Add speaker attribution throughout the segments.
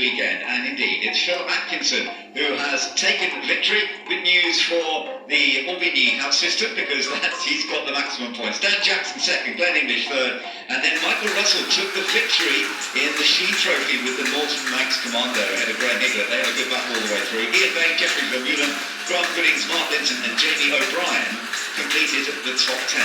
Speaker 1: weekend, and indeed it's Phil Atkinson who has taken victory. Good news for the Aubigny house system, because he's got the maximum points. Dan Jackson second, Glenn English third, and then Michael Russell took the victory in the Sheen Trophy with the Norton Manx Commando ahead of Graham Higgler. They had a good battle all the way through. Ian Bain, Jeffrey Vermeulen, Grant Goodings, Mark Linton and Jamie O'Brien completed the top 10.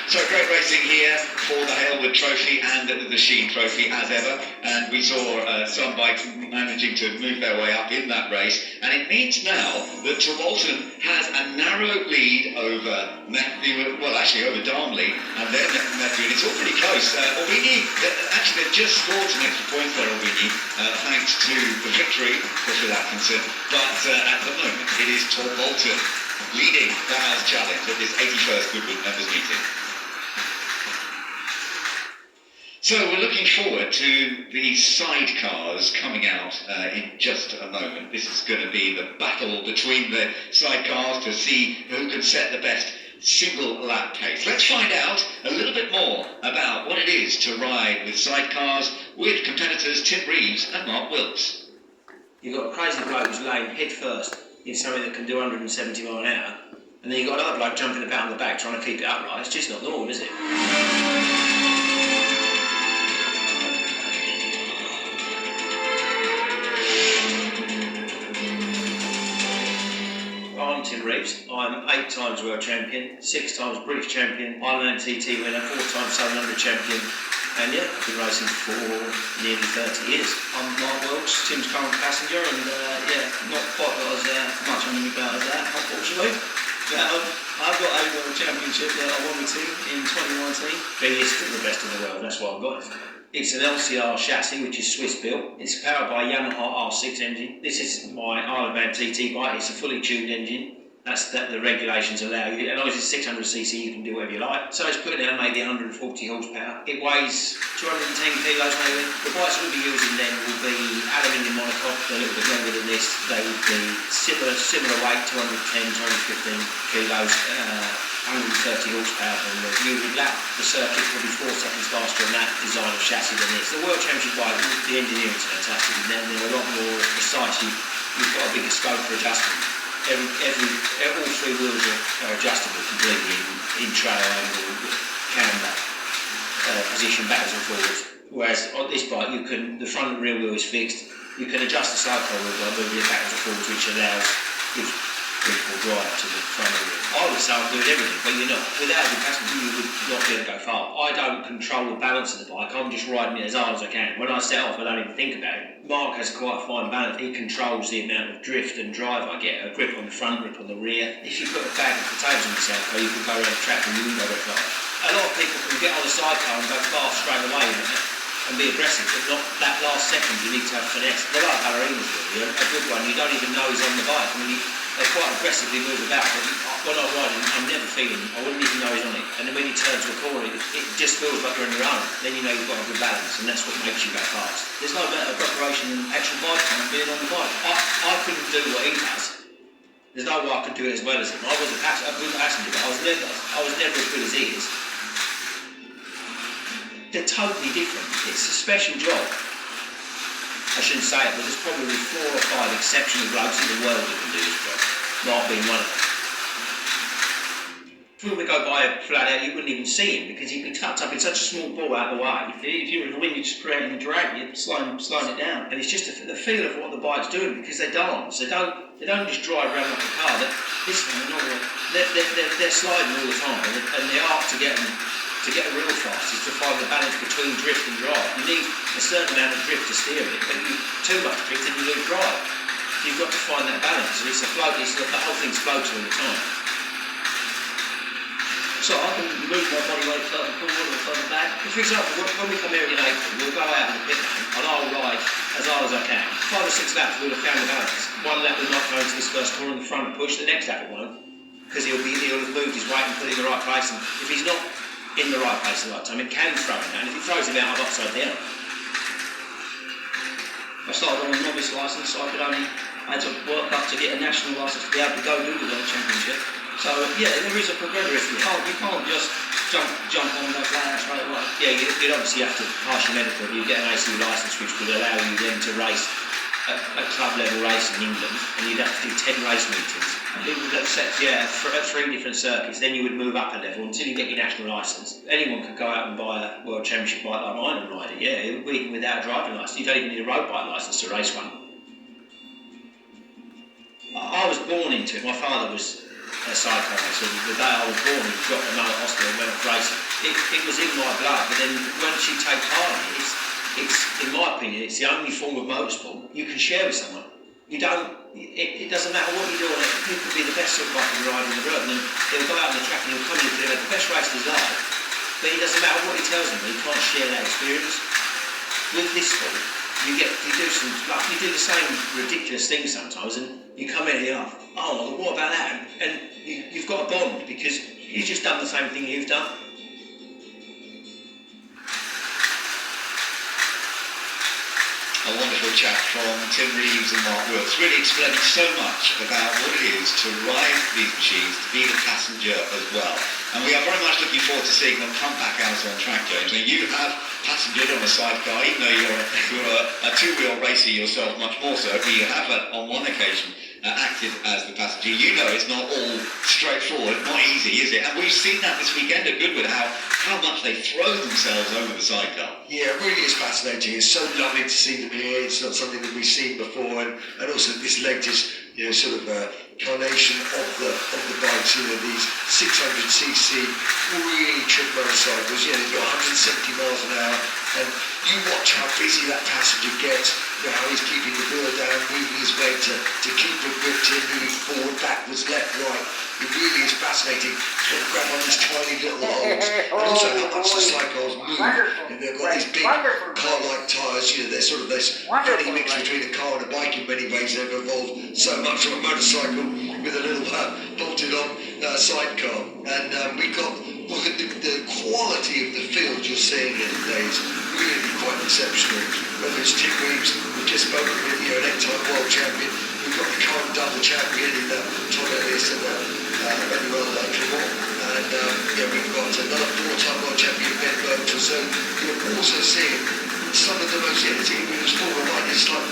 Speaker 1: So great racing here for the Halewood Trophy and the Sheen Trophy as ever, and we saw some bikes managing to move their way up in that race, and it means now that Travolton has a narrow lead over Matthew, well actually over Darnley and then Matthew, and it's all pretty close. Aubigny, actually they've just scored some extra points there, Aubigny, thanks to the victory for Phil Atkinson, but at the moment it is Travolton leading the House Challenge at this 81st Goodwood Members Meeting. So we're looking forward to the sidecars coming out in just a moment. This is going to be the battle between the sidecars to see who can set the best single lap pace. Let's find out a little bit more about what it is to ride with sidecars with competitors Tim Reeves and Mark Wilkes.
Speaker 2: You've got a crazy bloke who's laying head first in something that can do 170 mile an hour, and then you've got another bloke jumping about on the back trying to keep it upright. It's just not normal, is it? I'm Tim Reeves. I'm 8 times world champion, 6 times British champion, Ireland TT winner, 4 times Southern 100 champion, and yeah, I've been racing for nearly 30 years. I'm Mark Wilkes, Tim's current passenger, and not quite got as much on me about as that, unfortunately. But I've got a world championship that I won with Tim in 2019. But it's the best in the world, that's why I've got it. It's an LCR chassis, which is Swiss built. It's powered by a Yamaha R6 engine. This is my Isle of Man TT bike. It's a fully tuned engine. That's that the regulations allow you. And obviously 600cc, you can do whatever you like. So it's putting out maybe 140 horsepower. It weighs 210 kilos maybe. The bikes we'll be using then will be aluminium monocoque. They're a little bit longer than this. They would be similar weight, 210, 215 kilos. 130 horsepower, and you would lap the circuit probably 4 seconds faster on that design of chassis than this. The World Championship bike, the engineering's fantastic, and then they're a lot more precise. You've got a bigger scope for adjustment. All 3 wheels are adjustable completely in trail angle, camber, position backwards and forwards. Whereas on this bike, the front and rear wheel is fixed. You can adjust the sidecar wheel by moving it backwards and forwards, which gives people drive to the front of it. I would say I'm doing everything, but you're not. Without a good passenger, you would not be able to go far. I don't control the balance of the bike, I'm just riding it as hard as I can. When I set off, I don't even think about it. Mark has quite a fine balance. He controls the amount of drift and drive I get. A grip on the front, grip on the rear. If you put a bag of potatoes on yourself, or you can go around the track and you wouldn't go very far. A lot of people can get on a sidecar and go fast straight away and be aggressive, but not that last second. You need to have finesse. They're like ballerinas, really. A good one, you don't even know he's on the bike. I mean, they quite aggressively move about, but when I'm riding, I'm never feeling, I wouldn't even know he's on it. And then when you turn to a corner, it just feels like you're on your own. Then you know you've got a good balance, and that's what makes you go fast. There's no better preparation than actual bike time than being on the bike. I couldn't do what he does. There's no way I could do it as well as him. I was a good passenger, but I was never as good as he is. They're totally different. It's a special job. I shouldn't say it, but there's probably 4 or 5 exceptional blokes in the world that can do this job. Mark being one of them. If we were to go by flat out, you wouldn't even see him because he'd be tucked up in such a small ball out of the way. If you were in the wind, you'd just create a drag, you'd slowing it down. And it's just the feel of what the bike's doing because they dance. They don't just drive around like a car. They're sliding all the time, and the art to get real fast is to find the balance between drift and drive. You need a certain amount of drift to steer it, but too much drift and you lose drive. So you've got to find that balance. And the whole thing's floating all the time. So I can move my body weight further forward or further back. For example, when we come here in April, we'll go out in the pit lane and I'll ride as hard as I can. 5 or 6 laps we'll have found the balance. One lap will not go into this first corner in the front and push, the next lap it won't. Because he'll have moved his weight and put it in the right place. And if he's not in the right place at the right time, it can throw him down. If he throws him out, I'm upside down. I started on a novice licence, so I had to work up to get a national licence to be able to go do the World Championship. So yeah, there is a progression. You can't just jump on that van straight away. Yeah, you'd obviously have to pass your medical. You get an AC licence, which would allow you then to race a club level race in England, and you'd have to do 10 race meetings. It would accept, at 3 different circuits. Then you would move up a level until you get your national licence. Anyone could go out and buy a World Championship bike like mine and ride it. Yeah, even without a driving licence. You don't even need a road bike licence to race one. I was born into it. My father was a cyclist, and the day I was born, he dropped a note at hospital and went off racing. It was in my blood, but then once you take part in it, it's, in my opinion, it's the only form of motorsport you can share with someone. You don't, it doesn't matter what you do on it. You could be the best sort of biker rider in the world, and then he'll go out on the track and he'll come in and have the best race of his life, but it doesn't matter what he tells him, he can't share that experience. With this sport, you do the same ridiculous things sometimes, and you come in and you're like, oh, what about that? And you've got a bond because you've just done the same thing you've done.
Speaker 1: A wonderful chat from Tim Reeves and Mark Wilkes, really explaining so much about what it is to ride these machines, to be the passenger as well. And we are very much looking forward to seeing them come back out on track, James. I mean, you have passengered on a sidecar, even though you're a two-wheel racer yourself, much more so, but you have on one occasion acted as the passenger. You know it's not all straightforward, not easy, is it? And we've seen that this weekend at Goodwood, how much they throw themselves over the sidecar.
Speaker 3: Yeah, it really is fascinating. It's so lovely to see them here. It's not something that we've seen before, and also this latest, sort of carnation of the bikes. These 600cc really trick motorcycles. They've got 170 miles an hour, and you watch how busy that passenger gets. How he's keeping the wheel down, moving his weight to keep it gripped in, moving forward, backwards, left, right. It really is fascinating to grab on these tiny little holes, and also how much the cycles move. And they've got these big car-like tyres. They're sort of this funny mix between a car and a bike in many ways. They've evolved so much from a motorcycle with a little bolted-on sidecar. And we've got the quality of the field you're seeing here today is really quite exceptional. Whether it's Tim Reeves, we've just spoken with, an 8-time world champion. We've got the current double champion in Tom Ellis and Emmanuel Clement. And we've got another 4-time world champion, Ben Burton. So you're also seeing some of the most innovative sport riders, like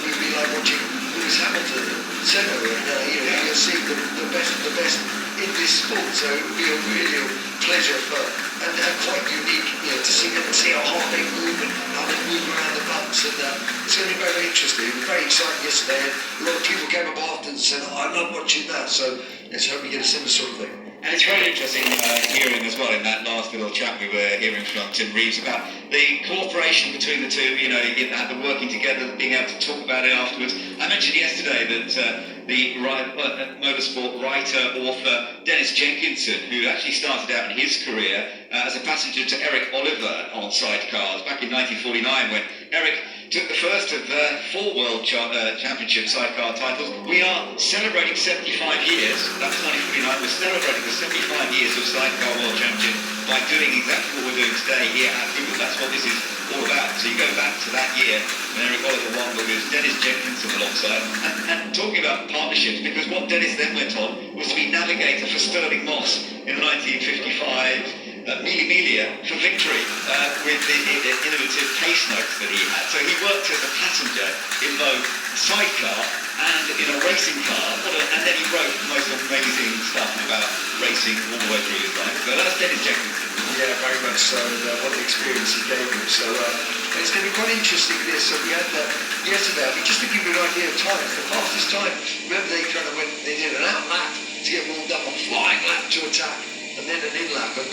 Speaker 3: watching Lewis Hamilton and Senna, and you're seeing the best of the best in this sport. So it would be a real pleasure and quite unique, to see how hard they move and how they move around the bumps. And it's going to be very interesting. It was very exciting yesterday, and a lot of people came up after and said, I love watching that. So let's hope we get a similar sort of thing.
Speaker 1: And it's very interesting hearing as well in that last little chat we were hearing from Tim Reeves about the cooperation between the two, the working together, being able to talk about it afterwards. I mentioned yesterday that the motorsport writer, author Dennis Jenkinson, who actually started out in his career as a passenger to Eric Oliver on sidecars back in 1949 when Eric took the first of 4 World Championship sidecar titles. We are celebrating 75 years. That's 1949. We're celebrating the 75 years of sidecar World Championship by doing exactly what we're doing today here at Goodwood. That's what this is all about. So you go back to that year when Eric Oliver won with Dennis Jenkinson alongside, and talking about partnerships, because what Dennis then went on was to be navigator for Sterling Moss in 1955. Mille for victory with the innovative case notes that he had. So he worked as a passenger in both a sidecar and in a racing car, and then he wrote the most amazing stuff about racing all the way through his life. So that's Dennis Jenkinson.
Speaker 3: Yeah, very much so, and what the experience he gave him. So it's going to be quite interesting this. So we had that yesterday. Just to give you an idea of time, the fastest time, remember they did an out lap to get warmed up, a flying lap to attack, and then an in lap, and